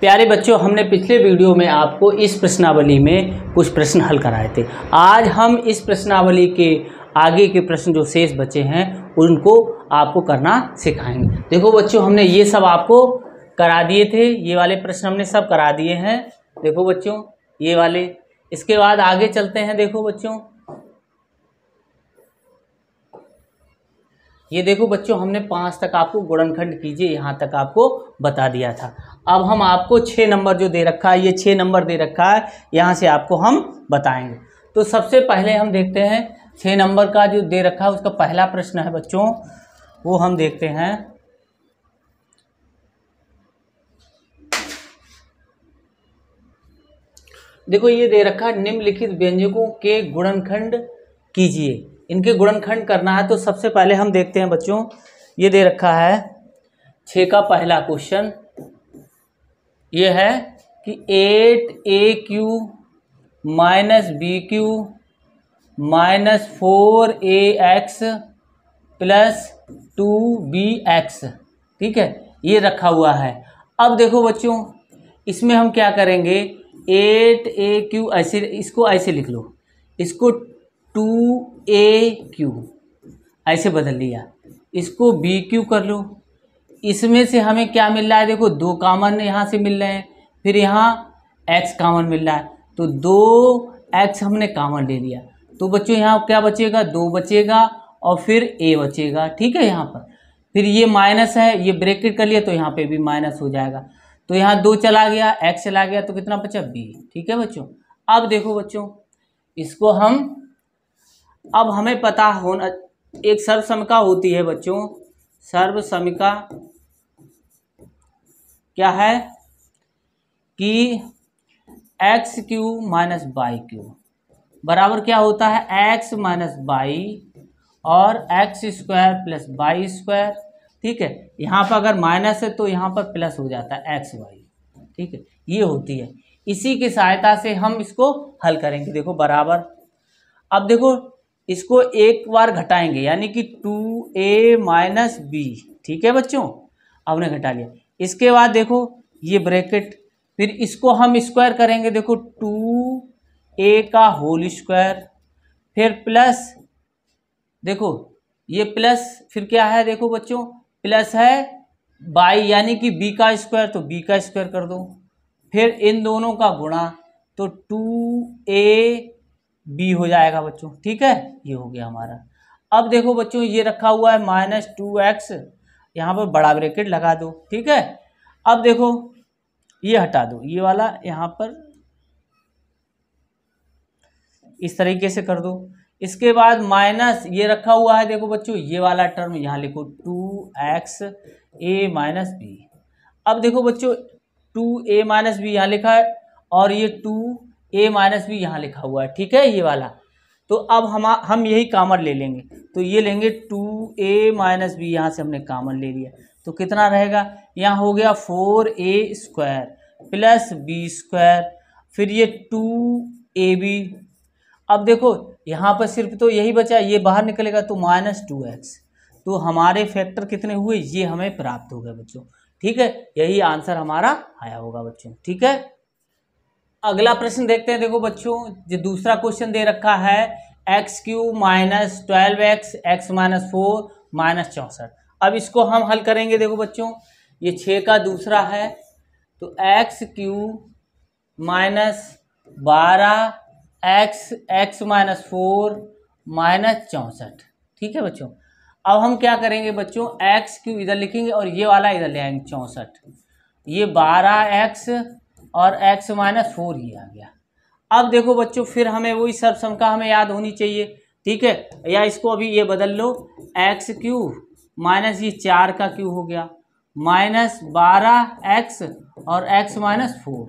प्यारे बच्चों, हमने पिछले वीडियो में आपको इस प्रश्नावली में कुछ प्रश्न हल कराए थे। आज हम इस प्रश्नावली के आगे के प्रश्न जो शेष बचे हैं उनको आपको करना सिखाएंगे। देखो बच्चों, हमने ये सब आपको करा दिए थे, ये वाले प्रश्न हमने सब करा दिए हैं। देखो बच्चों, ये वाले। इसके बाद आगे चलते हैं। देखो बच्चों, ये देखो बच्चों, हमने 5 तक आपको गुणनखंड कीजिए यहाँ तक आपको बता दिया था। अब हम आपको 6 नंबर जो दे रखा है, ये 6 नंबर दे रखा है, यहाँ से आपको हम बताएंगे। तो सबसे पहले हम देखते हैं 6 नंबर का जो दे रखा है उसका पहला प्रश्न है बच्चों, वो हम देखते हैं। देखो ये दे रखा है, निम्नलिखित व्यंजकों के गुणनखंड कीजिए। इनके गुणनखंड करना है। तो सबसे पहले हम देखते हैं बच्चों, ये दे रखा है 6 का पहला क्वेश्चन। ये है कि 8AQ minus BQ minus 4AX plus 2BX, ठीक है, ये रखा हुआ है। अब देखो बच्चों, इसमें हम क्या करेंगे, 8AQ ऐसे, इसको ऐसे लिख लो, इसको 2AQ ऐसे बदल लिया, इसको BQ कर लो। इसमें से हमें क्या मिल रहा है, देखो 2 कॉमन यहाँ से मिल रहे हैं, फिर यहाँ X कॉमन मिल रहा है, तो 2X हमने कॉमन ले लिया। तो बच्चों यहाँ क्या बचेगा, 2 बचेगा और फिर A बचेगा, ठीक है। यहाँ पर फिर ये माइनस है, ये ब्रैकेट कर लिया तो यहाँ पे भी माइनस हो जाएगा। तो यहाँ 2 चला गया, X चला गया, तो कितना बचा, B, ठीक है बच्चों। अब देखो बच्चों, इसको अब हमें पता होना, एक सर्वसमिका होती है बच्चों। सर्वसमिका क्या है कि XQ माइनस YQ बराबर क्या होता है, X माइनस Y और X square plus Y square, ठीक है। यहाँ पर अगर माइनस है तो यहाँ पर प्लस हो जाता है XY, ठीक है, ये होती है। इसी की सहायता से हम इसको हल करेंगे। देखो बराबर, अब देखो इसको एक बार घटाएंगे, यानी कि 2A माइनस B, ठीक है बच्चों, हमने घटा लिया। इसके बाद देखो ये ब्रैकेट, फिर इसको हम स्क्वायर करेंगे। देखो 2A का होल स्क्वायर, फिर प्लस, देखो ये प्लस, फिर क्या है, देखो बच्चों प्लस है Y यानी कि B का स्क्वायर, तो B का स्क्वायर कर दो, फिर इन दोनों का गुणा, तो 2AB हो जाएगा बच्चों, ठीक है, ये हो गया हमारा। अब देखो बच्चों, ये रखा हुआ है माइनस 2X, यहाँ पर बड़ा ब्रैकेट लगा दो, ठीक है। अब देखो ये हटा दो, ये वाला यहाँ पर इस तरीके से कर दो। इसके बाद माइनस ये रखा हुआ है, देखो बच्चों ये वाला टर्म यहाँ लिखो 2XA माइनस B। अब देखो बच्चों 2A माइनस B यहाँ लिखा है और ये 2A माइनस B यहाँ लिखा हुआ है, ठीक है, ये वाला। तो अब हम यही कॉमन ले लेंगे, तो ये लेंगे 2A माइनस B, यहाँ से हमने कॉमन ले लिया, तो कितना रहेगा, यहाँ हो गया 4A square plus B square, फिर ये 2AB। अब देखो यहाँ पर सिर्फ तो यही बचा, ये बाहर निकलेगा तो माइनस 2X, तो हमारे फैक्टर कितने हुए, ये हमें प्राप्त हो गए बच्चों, ठीक है। यही आंसर हमारा आया होगा बच्चों, ठीक है। अगला प्रश्न देखते हैं। देखो बच्चों, जो दूसरा क्वेश्चन दे रखा है XQ minus 12X X minus 4 minus 64। अब इसको हम हल करेंगे। देखो बच्चों, ये 6 का दूसरा है, तो XQ minus 12X X minus 4 minus 64, ठीक है बच्चों। अब हम क्या करेंगे बच्चों, XQ इधर लिखेंगे और ये वाला इधर ले आएंगे 64, ये 12X और X माइनस 4 ही आ गया। अब देखो बच्चों, फिर हमें वही सर्वसमिका हमें याद होनी चाहिए, ठीक है, या इसको अभी ये बदल लो, XQ माइनस ये 4 का Q हो गया माइनस 12X और X माइनस 4।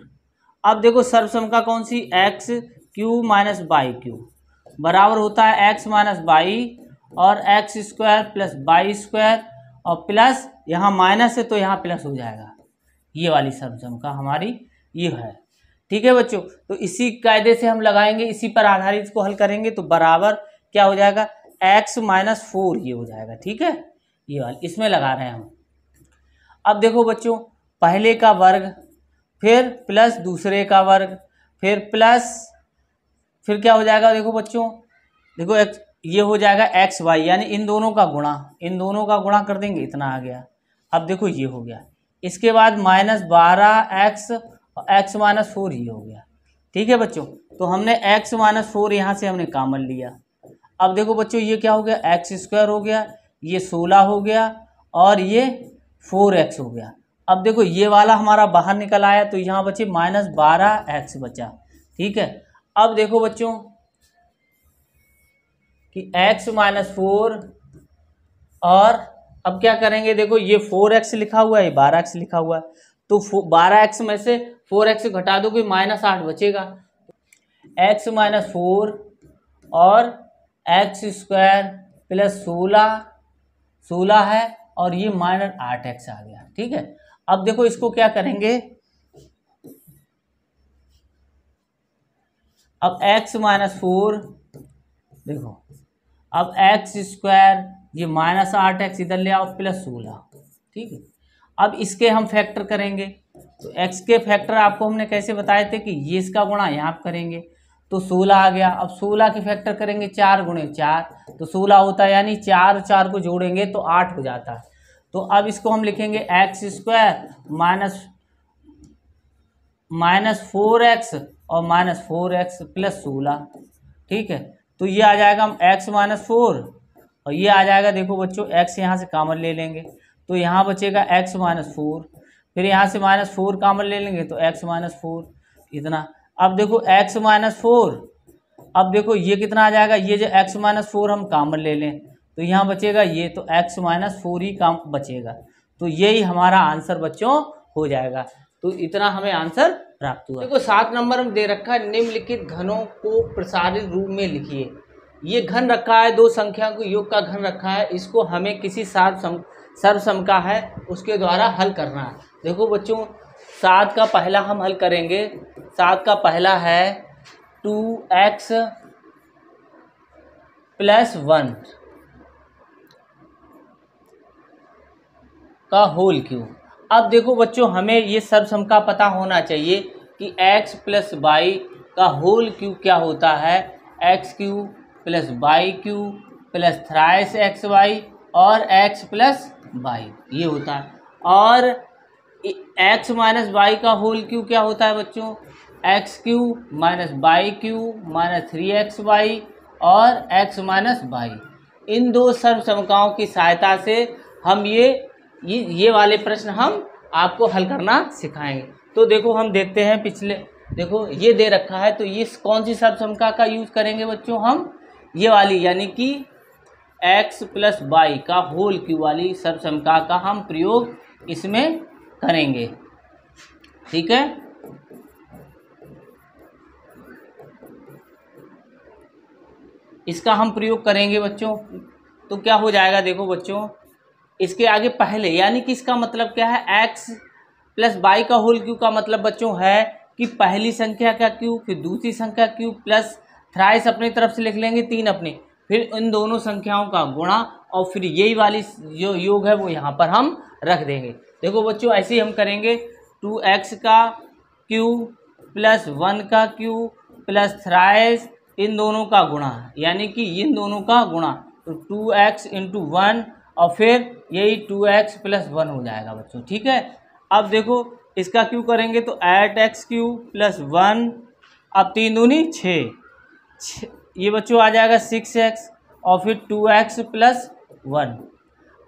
अब देखो सर्वसमिका कौन सी, XQ माइनस YQ बराबर होता है X माइनस Y और X square plus Y square और प्लस यहाँ माइनस है तो यहाँ प्लस हो जाएगा, ये वाली सर्वसमिका हमारी ये है, ठीक है बच्चों। तो इसी कायदे से हम लगाएंगे, इसी पर आधारित इसको हल करेंगे, तो बराबर क्या हो जाएगा, X माइनस 4 ये हो जाएगा, ठीक है, ये वाली इसमें लगा रहे हैं हम। अब देखो बच्चों, पहले का वर्ग फिर प्लस दूसरे का वर्ग, फिर प्लस, फिर क्या हो जाएगा देखो बच्चों, देखो ये हो जाएगा एक्स वाई, यानी इन दोनों का गुणा, इन दोनों का गुणा कर देंगे, इतना आ गया। अब देखो ये हो गया, इसके बाद -12x और x - 4 ये हो गया। ठीक है बच्चों, तो हमने x - 4 यहाँ से हमने कॉमन लिया। अब देखो बच्चों ये क्या हो गया, x² हो गया, ये 16 हो गया और ये 4x हो गया। अब देखो ये वाला हमारा बाहर निकल आया, तो यहाँ बचे -12x बचा। ठीक है, अब देखो बच्चों कि x - 4 और अब क्या करेंगे, देखो ये 4x लिखा हुआ है, ये 12x लिखा हुआ है, तो 12x में से 4x घटा दो, कोई -8 बचेगा। x - 4 और x² प्लस 16 है और ये -8x आ गया। ठीक है, अब देखो इसको क्या करेंगे, अब x - 4 देखो, अब x² ये -8x इधर ले आओ प्लस 16। ठीक है, अब इसके हम फैक्टर करेंगे, तो x के फैक्टर आपको हमने कैसे बताए थे कि ये इसका गुणा यहाँ करेंगे, तो 16 आ गया। अब 16 के फैक्टर करेंगे 4 × 4 तो 16 होता है, यानी 4 4 को जोड़ेंगे तो 8 हो जाता है। तो अब इसको हम लिखेंगे x² -4x और -4x प्लस 16। ठीक है, तो ये आ जाएगा हम x - 4 और ये आ जाएगा, देखो बच्चों x यहाँ से कॉमन ले लेंगे तो यहाँ बचेगा x - 4, फिर यहाँ से -4 कॉमन ले लेंगे तो x - 4 इतना। अब देखो x - 4, अब देखो ये कितना आ जाएगा, ये जो x - 4 हम कॉमन ले लें तो यहाँ बचेगा ये, तो x - 4 ही काम बचेगा। तो यही हमारा आंसर बच्चों हो जाएगा। तो इतना हमें आंसर प्राप्त हुआ। देखो 7 नंबर में दे रखा है, निम्नलिखित घनों को प्रसारित रूप में लिखिए। ये घन रखा है, दो संख्या को योग का घन रखा है, इसको हमें किसी सर्वसम का है उसके द्वारा हल करना है। देखो बच्चों 7 का पहला हम हल करेंगे। 7 का पहला है 2x + 1 का होल क्यूब। अब देखो बच्चों हमें ये सर्वसम का पता होना चाहिए कि x + y का होल क्यूब क्या होता है, x³ + y³ + थ्राइस xy और x + y ये होता है। और x - y का होल क्यूब क्या होता है बच्चों, x³ - y³ - 3xy और x - y। इन दो सर्वसमकाओं की सहायता से हम ये वाले प्रश्न हम आपको हल करना सिखाएंगे। तो देखो हम देखते हैं पिछले, देखो ये दे रखा है, तो ये कौन सी सर्वसमका का यूज करेंगे बच्चों, हम ये वाली, यानी कि x + y का होल क्यूब वाली सर्वसमका का हम प्रयोग इसमें करेंगे। ठीक है, इसका हम प्रयोग करेंगे बच्चों। तो क्या हो जाएगा, देखो बच्चों इसके आगे पहले, यानी कि इसका मतलब क्या है, x + y का होल क्यूब का मतलब बच्चों है कि पहली संख्या का क्यूब, फिर दूसरी संख्या क्यूब प्लस थ्राइस अपनी तरफ से लिख लेंगे 3 अपने, फिर इन दोनों संख्याओं का गुणा और फिर यही वाली जो योग है वो यहाँ पर हम रख देंगे। देखो बच्चों ऐसे ही हम करेंगे, 2x का क्यूब + 1 का क्यूब प्लस थ्राइस इन दोनों का गुणा, यानी कि इन दोनों का गुणा, तो 2x × 1 और फिर यही 2x + 1 हो जाएगा बच्चों। ठीक है, अब देखो इसका क्यों करेंगे, तो 8x³ + 1, अब 3 दूनी 6, ये बच्चों आ जाएगा 6x और फिर 2x + 1।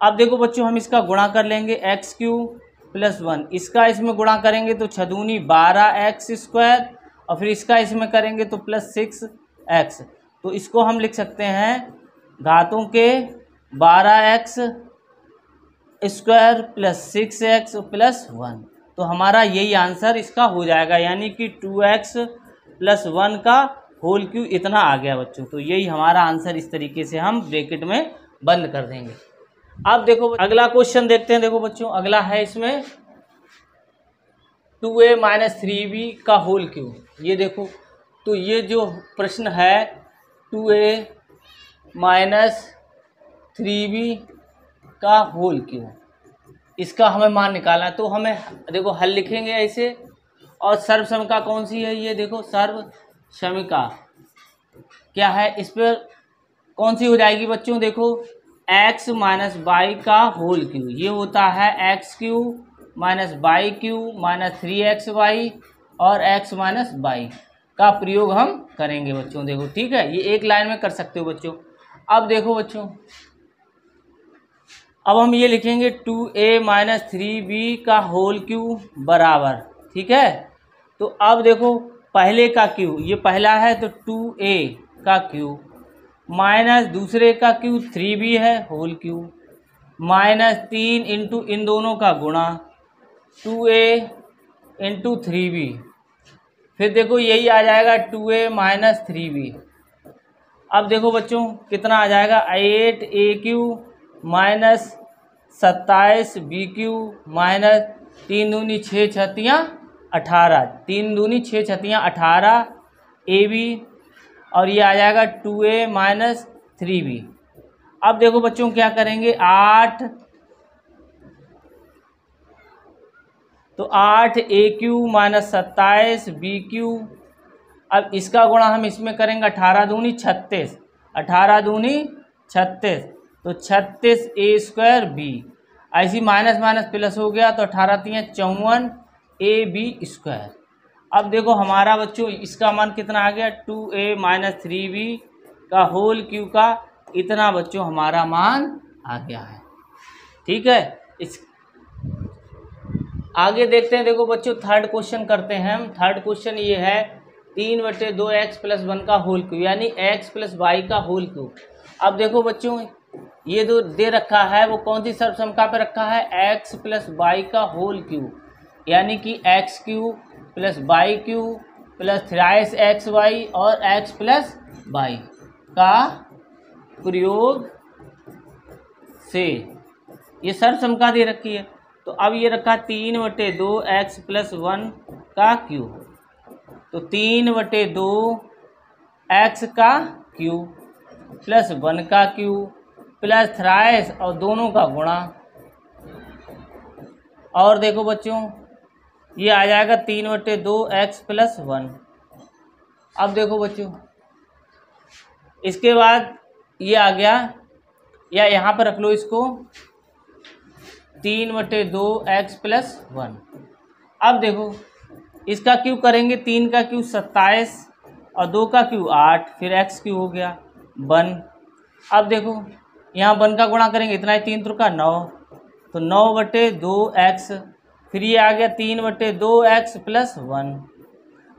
अब देखो बच्चों हम इसका गुणा कर लेंगे, x³ + 1, इसका इसमें गुणा करेंगे तो 6 दूनी 12x² और फिर इसका इसमें करेंगे तो +6x। तो इसको हम लिख सकते हैं घातों के 12x² + 6x + 1। तो हमारा यही आंसर इसका हो जाएगा, यानी कि 2x + 1 का होल क्यूब इतना आ गया बच्चों। तो यही हमारा आंसर, इस तरीके से हम ब्रैकेट में बंद कर देंगे। अब देखो अगला क्वेश्चन देखते हैं। देखो बच्चों अगला है इसमें 2a - 3b का होल क्यूब। ये देखो, तो ये जो प्रश्न है 2a - 3b का होल क्यूब, इसका हमें मान निकालना है। तो हमें देखो हल लिखेंगे ऐसे, और सर्व समीका कौन सी है, ये देखो सर्व समीका क्या है, इस पर कौन सी हो जाएगी बच्चों, देखो x माइनस वाई का होल क्यू, ये होता है x cube minus y cube minus 3xy और x माइनस वाई का प्रयोग हम करेंगे बच्चों। देखो ठीक है, ये एक लाइन में कर सकते हो बच्चों। अब देखो बच्चों, अब हम ये लिखेंगे 2a माइनस 3b का होल क्यू बराबर, ठीक है। तो अब देखो पहले का क्यू, ये पहला है तो 2a का क्यू माइनस दूसरे का क्यू 3b है होल क्यू माइनस 3 इंटू इन दोनों का गुणा 2a इंटू 3b, फिर देखो यही आ जाएगा 2a माइनस 3b। अब देखो बच्चों कितना आ जाएगा 8a³ माइनस 27b³ माइनस 3 दूनी 6 छतियाँ 18, 3 दूनी 6 छतियाँ 18 ab और ये आ जाएगा 2a माइनस 3b। अब देखो बच्चों क्या करेंगे 8, तो 8a³ माइनस 27b³, अब इसका गुणा हम इसमें करेंगे 18 दूनी 36, 18 दूनी 36, तो 36a²b, ऐसी माइनस माइनस प्लस हो गया तो 18 × 54 ab²। अब देखो हमारा बच्चों इसका मान कितना आ गया 2a माइनस 3b का होल क्यू का इतना बच्चों हमारा मान आ गया है, ठीक है। इस आगे देखते हैं, देखो बच्चों थर्ड क्वेश्चन करते हैं हम। थर्ड क्वेश्चन ये है 3/2x प्लस 1 का होल क्यू, यानी x प्लस वाई का होल क्यू। अब देखो बच्चों ये जो दे रखा है वो कौन सी सर्व समीका पे रखा है, x प्लस वाई का होल क्यू, यानी कि x³ plus y³ plus 3xy और x प्लस वाई का प्रयोग से ये सर्व समीका दे रखी है। तो अब ये रखा 3/2x प्लस 1 का क्यूब, तो 3/2x का क्यूब प्लस 1 का क्यूब प्लस 3 और दोनों का गुणा, और देखो बच्चों ये आ जाएगा 3/2x प्लस 1। अब देखो बच्चों इसके बाद ये आ गया, या यहाँ पर रख लो इसको 3/2x प्लस 1। अब देखो इसका क्यूब करेंगे, 3 का क्यूब 27 और 2 का क्यूब 8, फिर x³ हो गया 1। अब देखो यहाँ 1 का गुणा करेंगे, इतना ही 3 का 9, तो 9/2x, फिर ये आ गया 3/2x प्लस 1।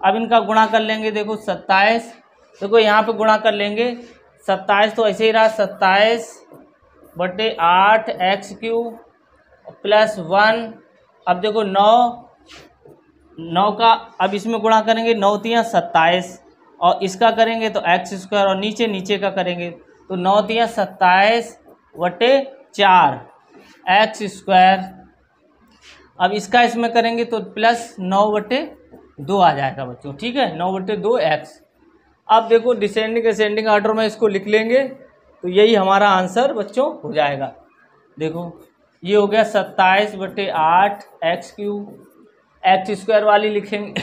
अब इनका गुणा कर लेंगे, देखो 27, देखो यहाँ पे गुणा कर लेंगे 27 तो ऐसे ही रहा 27/8x³ प्लस 1। अब देखो 9 का अब इसमें गुणा करेंगे, 9 × 27 और इसका करेंगे तो x² और नीचे का करेंगे तो 9 × 27/4 x²। अब इसका इसमें करेंगे तो प्लस 9/2 आ जाएगा बच्चों, ठीक है 9/2x। अब देखो डिसेंडिंग असेंडिंग ऑर्डर में इसको लिख लेंगे तो यही हमारा आंसर बच्चों हो जाएगा। देखो ये हो गया 27/8 x³, x² वाली लिखेंगे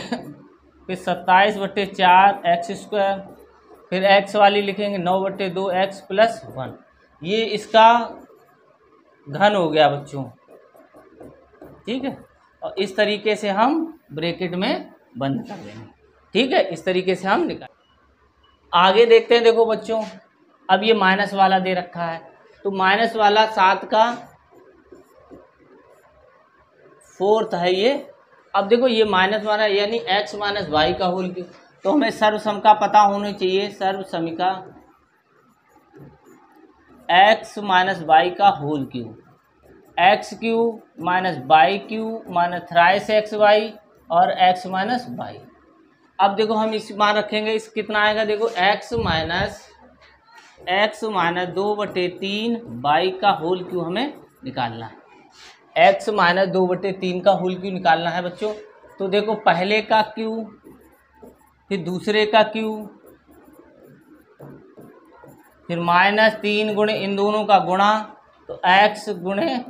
फिर 27/4 x², फिर x वाली लिखेंगे 9/2x प्लस 1, ये इसका घन हो गया बच्चों, ठीक है। और इस तरीके से हम ब्रैकेट में बंद कर देंगे, ठीक है, इस तरीके से हम निकाल। आगे देखते हैं, देखो बच्चों अब ये माइनस वाला दे रखा है, तो माइनस वाला 7 का 4th है ये। अब देखो ये माइनस वाला यानी x माइनस वाई का होल क्यूब, तो हमें सर्व समीका पता होनी चाहिए। सर्व समीका x माइनस वाई का whole cube, x³ minus y³ minus 3xy और x माइनस वाई। अब देखो हम इस मान रखेंगे, इस कितना आएगा, देखो x माइनस 2/3 y का होल क्यूब हमें निकालना है। x माइनस 2/3 का होल क्यूब निकालना है बच्चों। तो देखो पहले का क्यूब, फिर दूसरे का क्यूब, फिर -3 गुणे इन दोनों का गुणा, तो x गुणे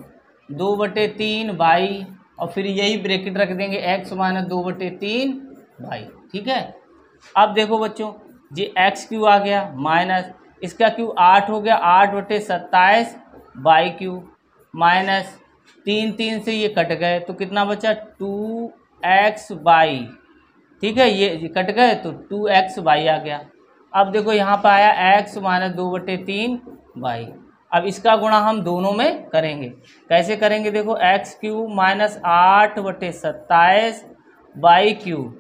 2/3 y और फिर यही ब्रैकेट रख देंगे x माइनस 2/3 वाई। ठीक है, अब देखो बच्चों ये x क्यू आ गया माइनस इसका क्यू 8 हो गया 8/27 वाई क्यू माइनस 3 से ये कट गए तो कितना बचा 2x वाई। ठीक है, ये कट गए तो 2x वाई आ गया। अब देखो यहाँ पर आया x माइनस 2/3 वाई। अब इसका गुणा हम दोनों में करेंगे। कैसे करेंगे देखो x cube minus 8/27 y cube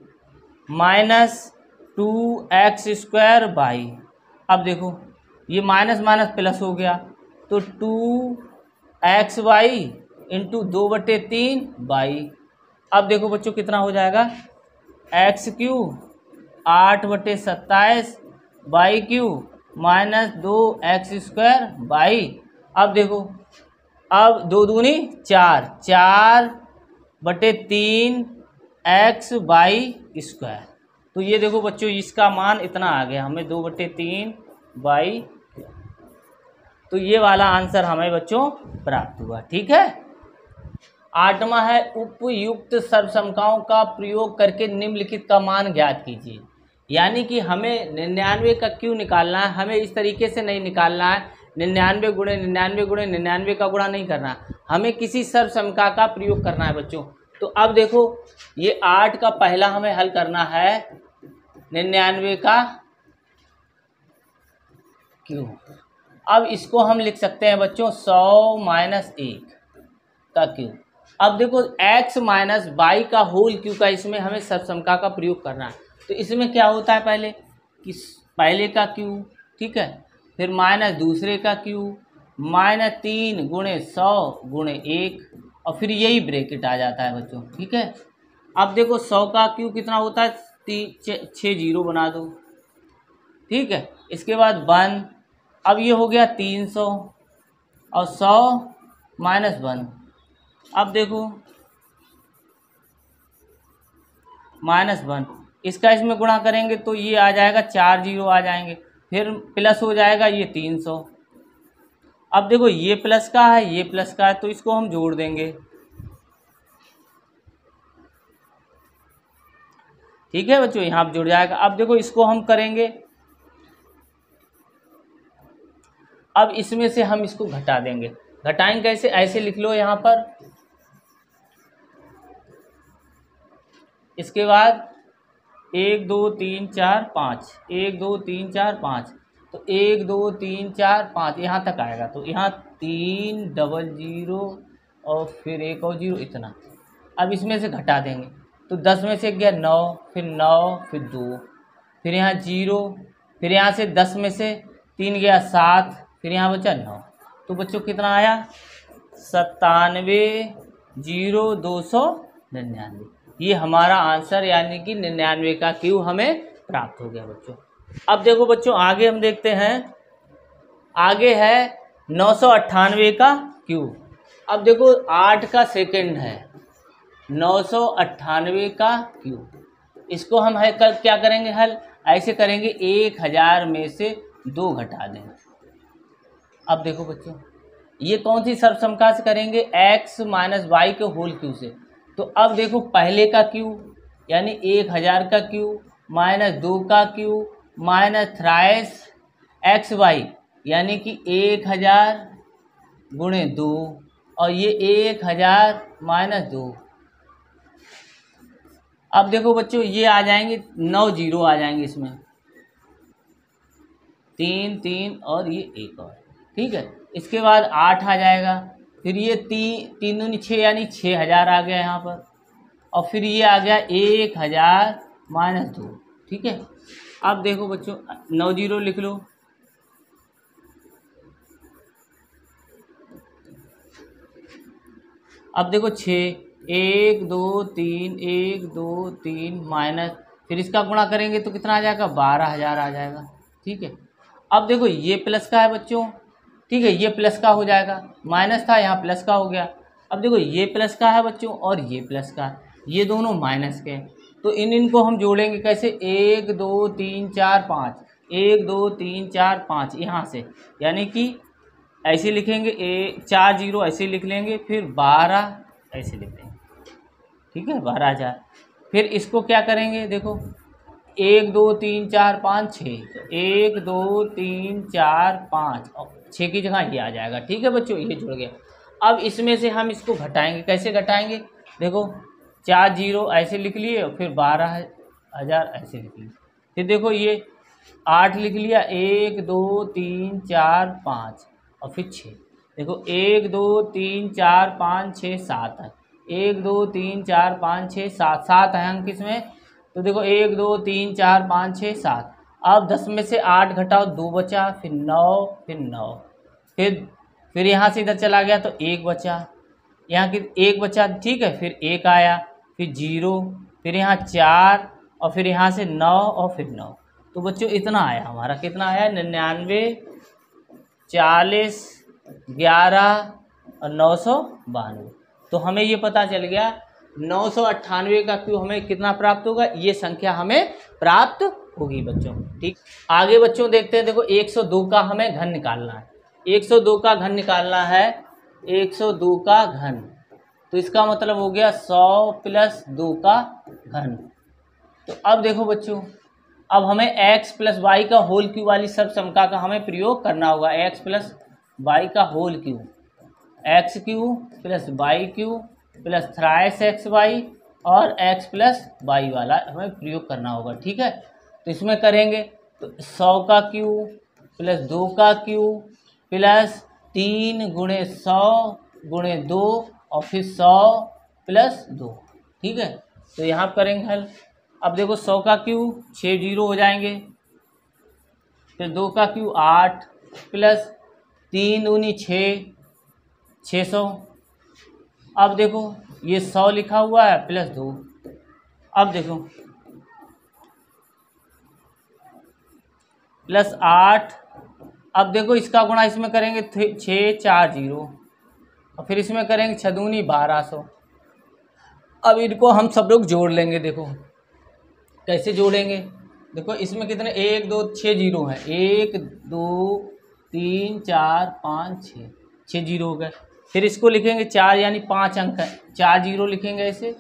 minus 2x² y. अब देखो ये माइनस माइनस प्लस हो गया तो 2x वाई इंटू 2/3 वाई। अब देखो बच्चों कितना हो जाएगा x cube 8/27 y cube minus 2x² y. अब देखो अब 2 दूनी 4 4/3 x वाई स्क्वायर। तो ये देखो बच्चों इसका मान इतना आ गया हमें 2/3 वाई। तो ये वाला आंसर हमें बच्चों प्राप्त हुआ। ठीक है, 8वां है उपयुक्त सर्वसमताओं का प्रयोग करके निम्नलिखित का मान ज्ञात कीजिए। यानी कि हमें 99 का क्यों निकालना है, हमें इस तरीके से नहीं निकालना है 99 गुणे 99 गुणे 99 का गुणा नहीं करना है, हमें किसी सर्वसमता का प्रयोग करना है बच्चों। तो अब देखो ये 8 का पहला हमें हल करना है 99 का क्यों। अब इसको हम लिख सकते हैं बच्चों 100 माइनस 1 का क्यों। अब देखो x माइनस वाई का होल क्यू का इसमें हमें सर्वसमता का प्रयोग करना है। तो इसमें क्या होता है पहले कि पहले का क्यू, ठीक है, फिर माइनस दूसरे का क्यू माइनस 3 गुणे 100 गुणे 1 और फिर यही ब्रैकेट आ जाता है बच्चों। ठीक है, अब देखो 100 का क्यू कितना होता है 6 जीरो बना दो। ठीक है, इसके बाद 1, अब ये हो गया 300 और 100 माइनस 1। अब देखो माइनस 1 इसका इसमें गुणा करेंगे तो ये आ जाएगा 4 जीरो आ जाएंगे, फिर प्लस हो जाएगा ये 300। अब देखो ये प्लस का है ये प्लस का है तो इसको हम जोड़ देंगे। ठीक है बच्चों, यहाँ जुड़ जाएगा। अब देखो इसको हम करेंगे, अब इसमें से हम इसको घटा देंगे। घटाएंगे कैसे, ऐसे लिख लो यहाँ पर, इसके बाद 1 2 3 4 5 1 2 3 4 5 तो 1 2 3 4 5 यहाँ तक आएगा। तो यहाँ 3 डबल 0 और फिर 1 और 0 इतना। अब इसमें से घटा देंगे तो 10 में से गया 9 फिर 9 फिर 2 फिर यहाँ 0 फिर यहाँ से 10 में से 3 गया 7 फिर यहाँ बचा 9। तो बच्चों कितना आया 97,0299। ये हमारा आंसर यानी कि 99 का क्यू हमें प्राप्त हो गया बच्चों। अब देखो बच्चों आगे हम देखते हैं, आगे है 998 का क्यू। अब देखो 8 का सेकंड है 998 का क्यू। इसको हम है कल क्या करेंगे हल, ऐसे करेंगे 1000 में से 2 घटा देंगे। अब देखो बच्चों ये कौन सी सर्वसमता से करेंगे, x माइनस वाई के होल क्यू से। तो अब देखो पहले का क्यू यानी 1000 का क्यू माइनस 2 का cube minus thrice x y यानी कि 1000 गुणे 2 और ये 1000 माइनस 2। अब देखो बच्चों ये आ जाएंगे 9 जीरो आ जाएंगे इसमें, 3 3 और ये 1 और। ठीक है, इसके बाद 8 आ जाएगा, फिर ये 3 दूनी 6 यानी 6000 आ गया यहाँ पर और फिर ये आ गया 1000 माइनस 2। ठीक है, अब देखो बच्चों 9 जीरो लिख लो, अब देखो 6 1 2 3 1 2 3 माइनस फिर इसका गुणा करेंगे तो कितना आ जाएगा 12000 आ जाएगा। ठीक है, अब देखो ये प्लस का है बच्चों, ठीक है ये प्लस का हो जाएगा, माइनस था यहाँ प्लस का हो गया। अब देखो ये प्लस का है बच्चों और ये प्लस का, ये दोनों माइनस के, तो इनको हम जोड़ेंगे कैसे 1 2 3 4 5 1 2 3 4 5 यहाँ से, यानी कि ऐसे लिखेंगे 4 जीरो ऐसे लिख लेंगे, फिर 12 ऐसे लिख लेंगे। ठीक है 12,000। फिर इसको क्या करेंगे, देखो 1 2 3 4 5 6, तो 1 2 3 4 5 और 6 की जगह ये आ जाएगा। ठीक है बच्चों, ये जुड़ गया। अब इसमें से हम इसको घटाएंगे, कैसे घटाएंगे, देखो 4 0 ऐसे लिख लिए और फिर 12,000 ऐसे लिख लिए। फिर देखो ये 8 लिख लिया, 1 2 3 4 5 और फिर 6। देखो 1 2 3 4 5 6 7 है, 1 2 3 4 5 6 7 7 है अंक इसमें। तो देखो 1 2 3 4 5 6 7। अब 10 में से 8 घटाओ, 2 बचा, फिर 9, फिर 9, फिर यहाँ से इधर चला गया तो 1 बचा, यहाँ की 1 बचा, ठीक है। फिर 1 आया, फिर 0, फिर यहाँ 4 और फिर यहाँ से 9 और फिर 9। तो बच्चों इतना आया हमारा, कितना आया 99, 40, 11 और 992। तो हमें ये पता चल गया 998 का क्यूब हमें कितना प्राप्त होगा, ये संख्या हमें प्राप्त होगी बच्चों। ठीक, आगे बच्चों देखते हैं। देखो 102 का हमें घन निकालना है, 102 का घन निकालना है, 102 का घन। तो इसका मतलब हो गया 100 प्लस 2 का घन। तो अब देखो बच्चों, अब हमें x प्लस वाई का होल क्यूब वाली सब समका का हमें प्रयोग करना होगा। x प्लस वाई का whole cube, x cube plus y cube plus thrice x y और x प्लस वाई वाला हमें प्रयोग करना होगा। ठीक है, तो इसमें करेंगे तो 100 का क्यूब प्लस 2 का क्यूब प्लस 3 गुणे 100 गुणे 2 और फिर 100 प्लस 2। ठीक है, तो यहाँ करेंगे हल। अब देखो 100 का क्यूब 6 0 हो जाएंगे, फिर 2 का क्यूब 8 प्लस 3 दूनी 6, 600। अब देखो ये 100 लिखा हुआ है प्लस 2। अब देखो प्लस 8, अब देखो इसका गुणा इसमें करेंगे 6 4 0 और फिर इसमें करेंगे 6 दूनी 1200। अब इनको हम सब लोग जोड़ लेंगे। देखो कैसे जोड़ेंगे, देखो इसमें कितने 1 2 6 जीरो हैं, 1 2 3 4 5 6, 6 जीरो हो गए। फिर इसको लिखेंगे 4 यानी 5 अंक है, 4 जीरो लिखेंगे ऐसे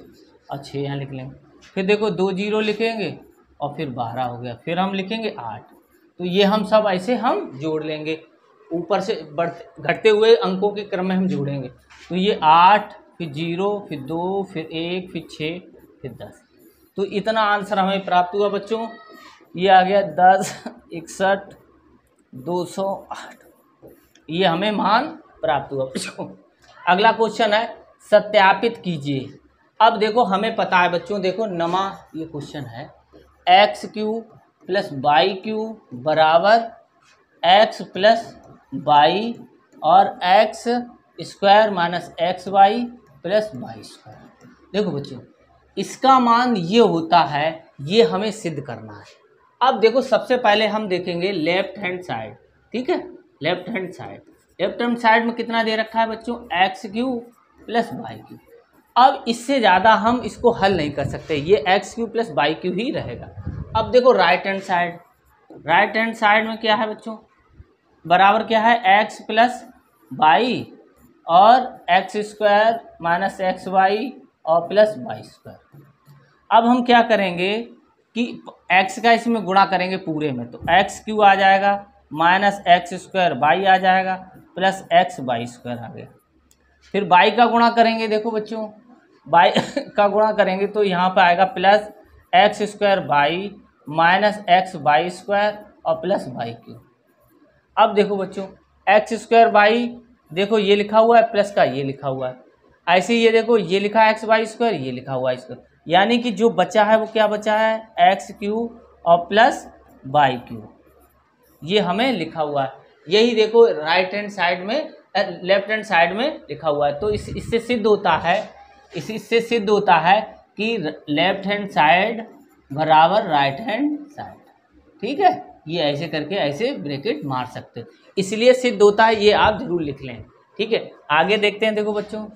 और 6 यहाँ लिख लेंगे। फिर देखो 2 जीरो लिखेंगे और फिर 12 हो गया, फिर हम लिखेंगे 8। तो ये हम सब ऐसे हम जोड़ लेंगे, ऊपर से बढ़ते घटते हुए अंकों के क्रम में हम जोड़ेंगे। तो ये 8 फिर 0 फिर 2 फिर 1 फिर 6 फिर 10। तो इतना आंसर हमें प्राप्त हुआ बच्चों, ये आ गया 10 61 208। ये हमें मान प्राप्त हुआ बच्चों। अगला क्वेश्चन है सत्यापित कीजिए। अब देखो हमें पता है बच्चों, देखो नमा ये क्वेश्चन है, x cube plus y cube बराबर एक्स प्लस वाई और x square minus x y plus y square. देखो बच्चों इसका मान ये होता है, ये हमें सिद्ध करना है। अब देखो सबसे पहले हम देखेंगे लेफ्ट हैंड साइड। ठीक है, लेफ्ट हैंड साइड में कितना दे रखा है बच्चों, x cube plus y cube. अब इससे ज़्यादा हम इसको हल नहीं कर सकते, ये x cube plus y cube ही रहेगा। अब देखो राइट हैंड साइड में क्या है बच्चों, बराबर क्या है एक्स प्लस वाई और x square minus x y और प्लस वाई स्क्वायर। अब हम क्या करेंगे कि x का इसमें गुणा करेंगे पूरे में, तो एक्स क्यू आ जाएगा माइनस एक्स स्क्वायर वाई आ जाएगा प्लस एक्स वाई स्क्वायर आ गया। फिर y का गुणा करेंगे, देखो बच्चों y का गुणा करेंगे तो यहाँ पर आएगा plus x square y minus x y square और प्लस वाई क्यू। अब देखो बच्चों एक्स स्क्वायर वाई, देखो ये लिखा हुआ है प्लस का ये लिखा हुआ है, ऐसे ये देखो ये लिखा है एक्स वाई स्क्वायर, ये लिखा हुआ है स्क्वायर, यानी कि जो बचा है वो क्या बचा है एक्स क्यू और प्लस वाई क्यू, ये हमें लिखा हुआ है। यही देखो राइट हैंड साइड में लेफ्ट हैंड साइड में लिखा हुआ है। तो इससे सिद्ध होता है, इससे सिद्ध होता है कि लेफ्ट हैंड साइड बराबर राइट हैंड साइड। ठीक है, ये ऐसे करके ऐसे ब्रैकेट मार सकते हो, इसलिए सिद्ध होता है, ये आप जरूर लिख लें। ठीक है, आगे देखते हैं। देखो बच्चों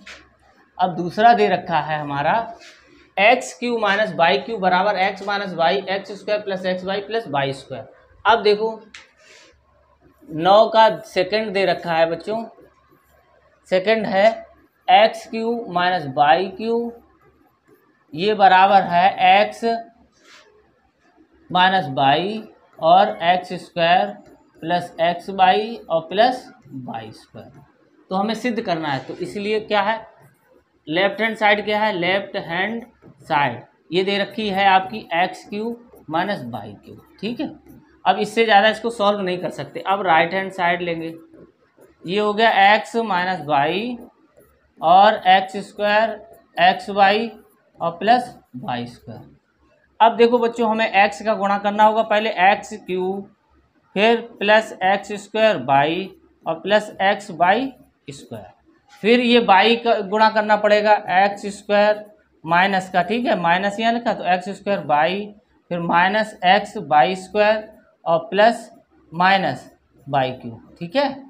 अब दूसरा दे रखा है हमारा x cube minus y cube बराबर x minus y x square plus x y plus y square. अब देखो 9 का सेकंड दे रखा है बच्चों, सेकंड है x cube minus y cube ये बराबर है एक्स माइनस वाई और x square plus x y और प्लस वाई स्क्वायर। तो हमें सिद्ध करना है, तो इसलिए क्या है, लेफ्ट हैंड साइड क्या है, लेफ्ट हैंड साइड ये दे रखी है आपकी x cube minus y cube, ठीक है। अब इससे ज़्यादा इसको सॉल्व नहीं कर सकते। अब राइट हैंड साइड लेंगे, ये हो गया एक्स माइनस वाई और एक्स स्क्वायर एक्स वाई और प्लस वाई स्क्वायर। अब देखो बच्चों, हमें एक्स का गुणा करना होगा, पहले एक्स क्यूब फिर प्लस एक्स स्क्वायर वाई और प्लस एक्स वाई स्क्वायर, फिर ये वाई का गुणा करना पड़ेगा एक्स स्क्वायर माइनस का, ठीक है, माइनस यहाँ लिखा तो एक्स स्क्वायर वाई, फिर माइनस एक्स वाई स्क्वायर और प्लस माइनस वाई क्यूब, ठीक है।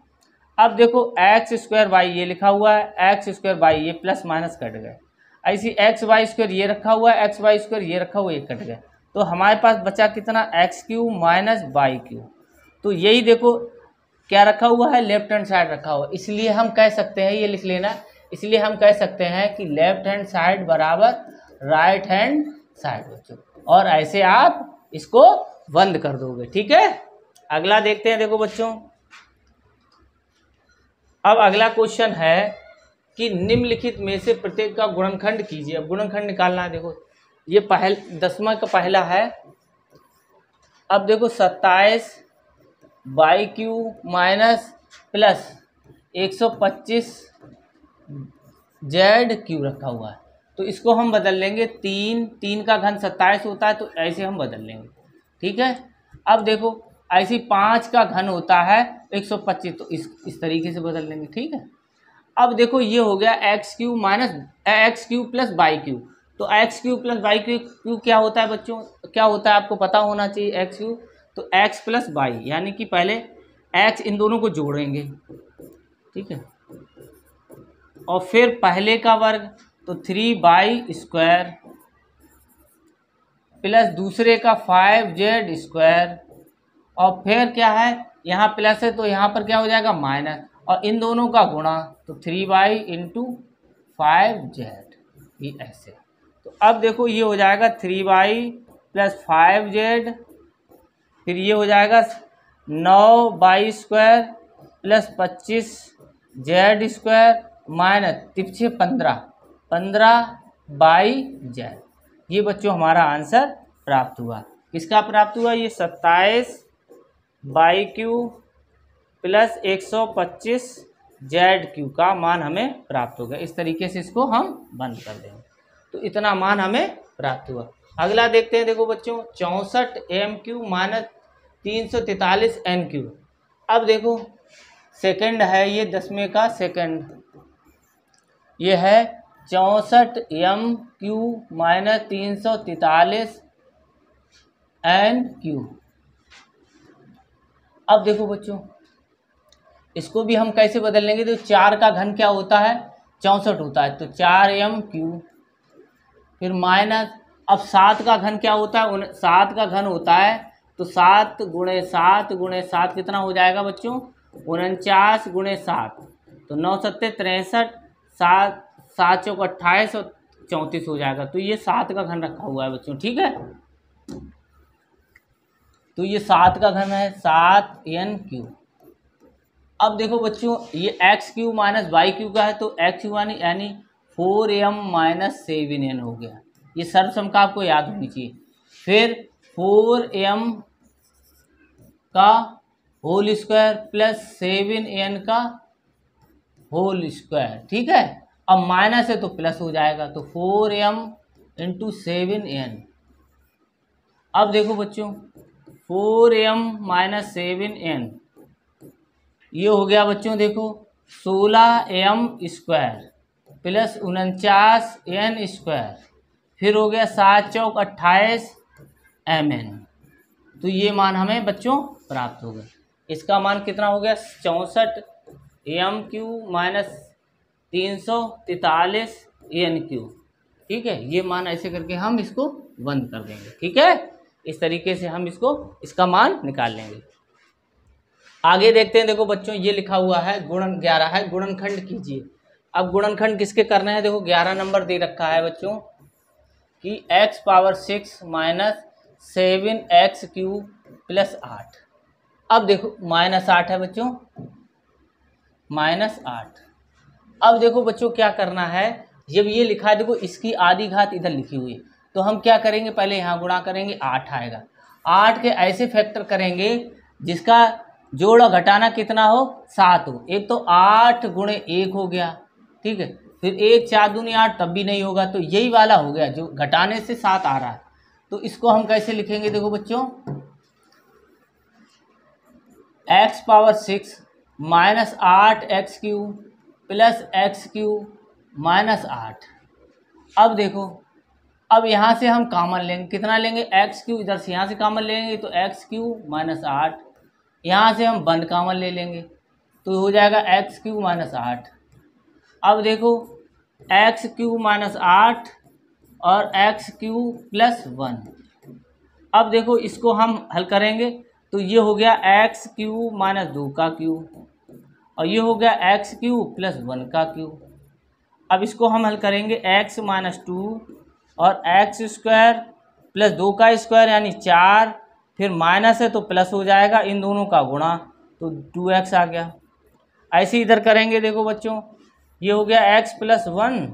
अब देखो एक्स स्क्वायर वाई ये लिखा हुआ है, एक्स स्क्वायर वाई ये प्लस माइनस कट गए, ऐसी एक्स वाई स्क्वायर ये रखा हुआ है, एक्स वाई स्क्वायर ये रखा हुआ है, ये कट गए, तो हमारे पास बचा कितना, x cube minus y cube. तो यही देखो क्या रखा हुआ है, लेफ्ट हैंड साइड रखा हुआ है, इसलिए हम कह सकते हैं, ये लिख लेना, इसलिए हम कह सकते हैं कि लेफ्ट हैंड साइड बराबर राइट हैंड साइड बच्चों, और ऐसे आप इसको बंद कर दोगे, ठीक है। अगला देखते हैं, देखो बच्चों, अब अगला क्वेश्चन है कि निम्नलिखित में से प्रत्येक का गुणनखंड कीजिए। अब गुणनखंड निकालना है, देखो ये दसवां का पहला है। अब देखो 27 y cube minus plus 125 z cube रखा हुआ है, तो इसको हम बदल लेंगे, 3 का घन 27 होता है, तो ऐसे हम बदल लेंगे, ठीक है। अब देखो ऐसे 5 का घन होता है 125, तो इस तरीके से बदल लेंगे, ठीक है। अब देखो ये हो गया x cube minus x cube plus y cube, तो x cube plus y cube क्या होता है बच्चों, क्या होता है आपको पता होना चाहिए, एक्स क्यूब तो एक्स प्लस वाई, यानी कि पहले एक्स इन दोनों को जोड़ेंगे, ठीक है, और फिर पहले का वर्ग तो 3 स्क्वायर प्लस दूसरे का 5z स्क्वायर, और फिर क्या है, यहाँ प्लस है तो यहाँ पर क्या हो जाएगा माइनस, और इन दोनों का गुणा तो 3y इंटू 5z, ये ऐसे। तो अब देखो ये हो जाएगा 3y प्लस 5z, फिर ये हो जाएगा 9y square plus 25z square minus तिरछे 15y z। ये बच्चों हमारा आंसर प्राप्त हुआ। किसका प्राप्त हुआ, ये 27 y cube plus 125 z cube का मान हमें प्राप्त हो गया। इस तरीके से इसको हम बंद कर देंगे, तो इतना मान हमें प्राप्त हुआ। अगला देखते हैं, देखो बच्चों 64 m cube minus 343 n cube. अब देखो सेकंड है, ये 10वें का सेकंड, ये है 64 m cube minus 343 n cube. अब देखो बच्चों इसको भी हम कैसे बदल लेंगे, तो 4 का घन क्या होता है, 64 होता है, तो 4m क्यूब, फिर माइनस, अब 7 का घन क्या होता है, 7 का घन होता है, तो 7 गुणे 7 कितना हो जाएगा बच्चों, 49 गुणे 7, तो 9 7 63, 7 7 चौक 28 और 34 हो जाएगा। तो ये 7 का घन रखा हुआ है बच्चों, ठीक है। तो ये 7 का घन है 7n क्यूब। अब देखो बच्चों ये x cube minus y cube का है, तो एक्स क्यूब यानी 4m माइनस 7n हो गया। ये सर्वसम का आपको याद होनी चाहिए। फिर 4m का होल स्क्वायर प्लस 7n का होल स्क्वायर, ठीक है। अब माइनस है तो प्लस हो जाएगा, तो 4m इंटू 7n। अब देखो बच्चों 4m माइनस 7n, ये हो गया बच्चों देखो 16m square plus 49n square, फिर हो गया 7 चौक 28 mn। तो ये मान हमें बच्चों प्राप्त हो गया। इसका मान कितना हो गया, 64 m cube minus 343 n cube, ठीक है। ये मान ऐसे करके हम इसको बंद कर देंगे, ठीक है। इस तरीके से हम इसका मान निकाल लेंगे। आगे देखते हैं, देखो बच्चों ये लिखा हुआ है गुणन 11 है, गुणनखंड कीजिए। अब गुणनखंड किसके करना है, देखो 11 नंबर दे रखा है बच्चों, कि x power 6 minus 7x³ plus 8। अब देखो -8 है बच्चों, -8। अब देखो बच्चों क्या करना है, जब ये लिखा है देखो इसकी आधी घात इधर लिखी हुई है, तो हम क्या करेंगे, पहले यहाँ गुणा करेंगे, 8 आएगा। 8 के ऐसे फैक्टर करेंगे जिसका जोड़ और घटाना कितना हो, 7 हो। एक तो 8 गुणे 1 हो गया, ठीक है। फिर 1 4 दूनी 8, तब भी नहीं होगा, तो यही वाला हो गया जो घटाने से 7 आ रहा है। तो इसको हम कैसे लिखेंगे, देखो बच्चों, x power 6 minus 8x³ plus x³ minus 8। अब देखो, अब यहाँ से हम कॉमन लेंगे, कितना लेंगे, x³ इधर से यहाँ से कॉमन लेंगे तो x³ माइनस 8, यहाँ से हम 1 कॉमन ले लेंगे तो हो जाएगा x³ माइनस 8। अब देखो x³ माइनस 8 और x³ प्लस 1। अब देखो इसको हम हल करेंगे तो ये हो गया x³ माइनस 2 का क्यूब और ये हो गया x³ प्लस 1 का क्यूब। अब इसको हम हल करेंगे x माइनस 2 और x² प्लस 2 का स्क्वायर यानी 4, फिर माइनस है तो प्लस हो जाएगा, इन दोनों का गुणा तो 2x आ गया। ऐसे इधर करेंगे, देखो बच्चों ये हो गया x प्लस 1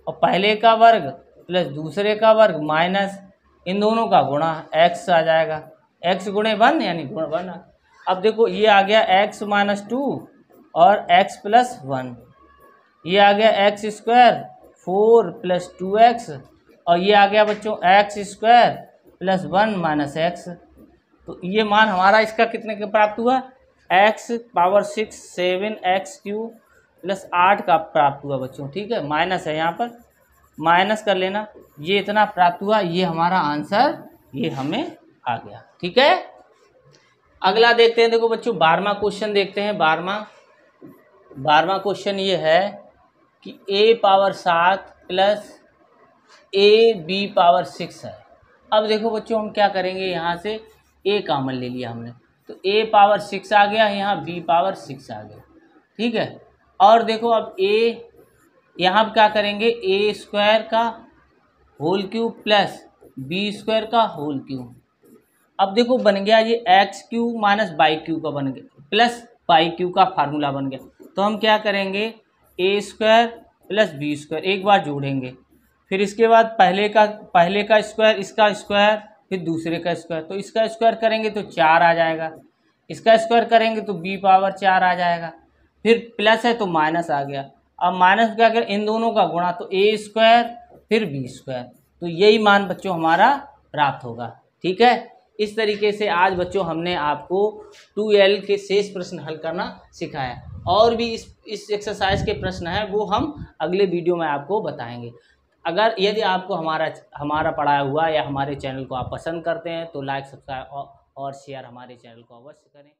और पहले का वर्ग प्लस दूसरे का वर्ग माइनस इन दोनों का गुणा x आ जाएगा, x गुणे 1 यानी गुण 1। अब देखो ये आ गया x माइनस 2 और x प्लस 1, ये आ गया x² 4 प्लस 2x और ये आ गया बच्चों x² प्लस 1 माइनस x। तो ये मान हमारा इसका कितने का प्राप्त हुआ, x पावर 6 7x³ प्लस 8 का प्राप्त हुआ बच्चों, ठीक है। माइनस है, यहाँ पर माइनस कर लेना, ये इतना प्राप्त हुआ, ये हमारा आंसर ये हमें आ गया, ठीक है। अगला देखते हैं, देखो बच्चों 12वां क्वेश्चन देखते हैं। 12वां क्वेश्चन ये है कि a power 7 plus ab power 6 है। अब देखो बच्चों हम क्या करेंगे, यहाँ से a कॉमन ले लिया हमने तो a पावर 6 आ गया, यहाँ b पावर 6 आ गया, ठीक है। और देखो अब a यहाँ क्या करेंगे, a² का होल क्यूब प्लस b² का होल क्यूब। अब देखो बन गया ये x³ माइनस y³ का बन गया प्लस y³ का फार्मूला बन गया। तो हम क्या करेंगे, a² प्लस b², एक बार जोड़ेंगे, फिर इसके बाद पहले का स्क्वायर, इसका स्क्वायर, फिर दूसरे का स्क्वायर, तो इसका स्क्वायर करेंगे तो 4 आ जाएगा, इसका स्क्वायर करेंगे तो b पावर 4 आ जाएगा, फिर प्लस है तो माइनस आ गया। अब माइनस क्या कर, इन दोनों का गुणा तो a² फिर b², तो यही मान बच्चों हमारा प्राप्त होगा, ठीक है। इस तरीके से आज बच्चों हमने आपको 2L के शेष प्रश्न हल करना सिखाया, और भी इस एक्सरसाइज के प्रश्न हैं वो हम अगले वीडियो में आपको बताएंगे। अगर यदि आपको हमारा पढ़ाया हुआ या हमारे चैनल को आप पसंद करते हैं तो लाइक, सब्सक्राइब और शेयर हमारे चैनल को अवश्य करें।